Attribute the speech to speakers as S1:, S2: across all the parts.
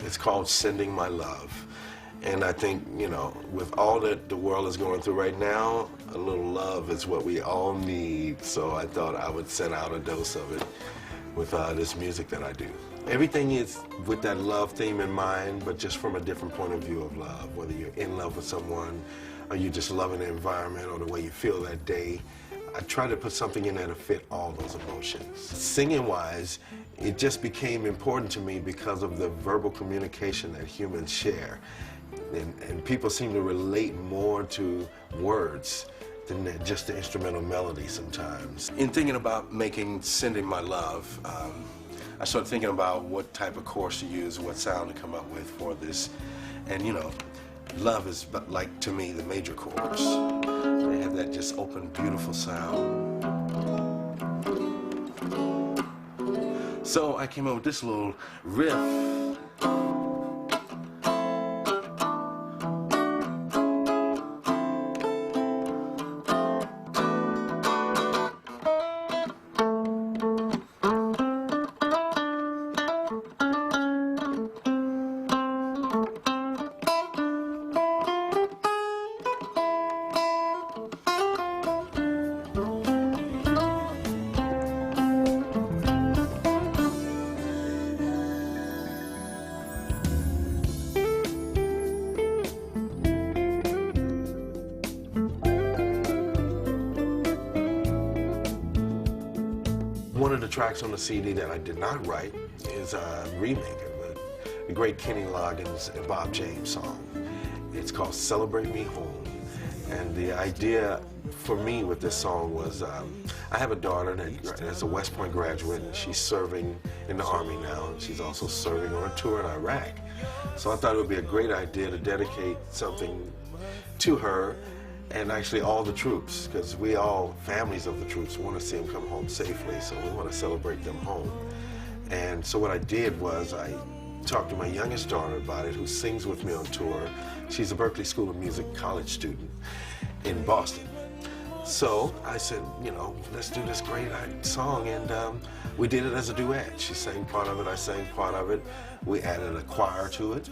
S1: It's called Sending My Love. And I think, you know, with all that the world is going through right now, a little love is what we all need. So I thought I would send out a dose of it with this music that I do. Everything is with that love theme in mind, but just from a different point of view of love. Whether you're in love with someone, or you just loving the environment, or the way you feel that day. I try to put something in there to fit all those emotions. Singing-wise, it just became important to me because of the verbal communication that humans share. And people seem to relate more to words than just the instrumental melody sometimes. In thinking about making Sending My Love, I started thinking about what type of chorus to use, what sound to come up with for this. And you know, love is, like to me, the major chorus. They have that just open, beautiful sound. So I came up with this little riff. One of the tracks on the CD that I did not write is a remake of the great Kenny Loggins and Bob James song. It's called Celebrate Me Home. And the idea for me with this song was, I have a daughter that's a West Point graduate, and she's serving in the Army now. She's also serving on a tour in Iraq. So I thought it would be a great idea to dedicate something to her and actually all the troops, because we all, families of the troops, want to see them come home safely, so we want to celebrate them home. And so what I did was I talked to my youngest daughter about it, who sings with me on tour. She's a Berklee School of Music college student in Boston. So I said, you know, let's do this great song, and we did it as a duet. She sang part of it, I sang part of it. We added a choir to it.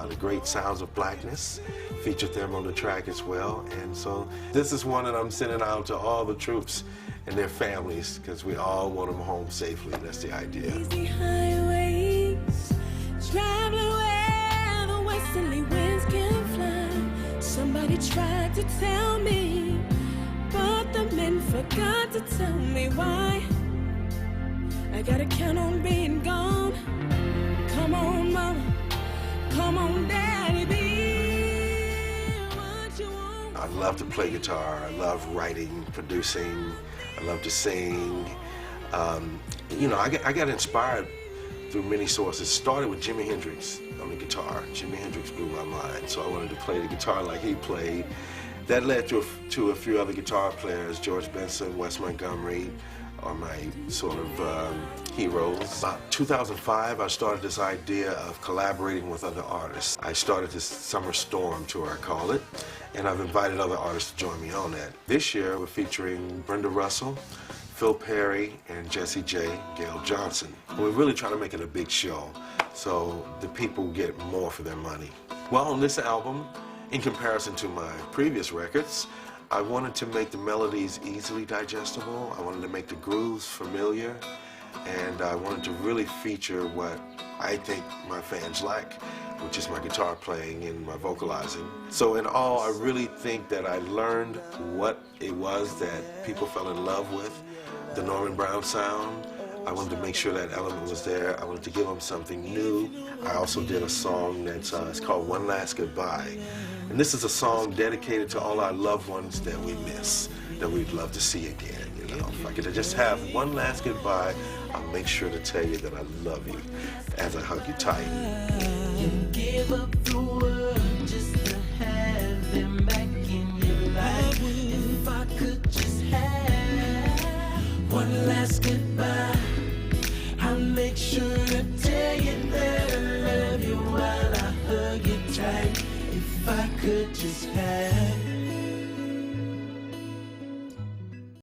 S1: The Great Sounds of Blackness featured them on the track as well. And so this is one that I'm sending out to all the troops and their families, because we all want them home safely. That's the idea.
S2: Easy highways, traveling where the westerly winds can fly. Somebody tried to tell me, but the men forgot to tell me why. I gotta count on being gone. Come on, mama. Come on, daddy, be what you want.
S1: I love to play guitar. I love writing, producing. I love to sing. You know, I got inspired through many sources. Started with Jimi Hendrix on the guitar. Jimi Hendrix blew my mind, so I wanted to play the guitar like he played. That led to a few other guitar players. George Benson, Wes Montgomery are my sort of heroes. About 2005, I started this idea of collaborating with other artists. I started this Summer Storm tour, I call it, and I've invited other artists to join me on that. This year, we're featuring Brenda Russell, Phil Perry, and Jessie J, Gail Johnson. And we're really trying to make it a big show, so the people get more for their money. Well, on this album, in comparison to my previous records, I wanted to make the melodies easily digestible. I wanted to make the grooves familiar, and I wanted to really feature what I think my fans like, which is my guitar playing and my vocalizing. So in all, I really think that I learned what it was that people fell in love with, the Norman Brown sound. I wanted to make sure that element was there. I wanted to give them something new. I also did a song that's it's called One Last Goodbye. And this is a song dedicated to all our loved ones that we miss, that we'd love to see again. You know, if I could just have one last goodbye, I'll make sure to tell you that I love you as I hug you tight.
S3: Give up the world just to have them back in your life. If I could just have one last goodbye, I'll make sure to tell you right. If I could just have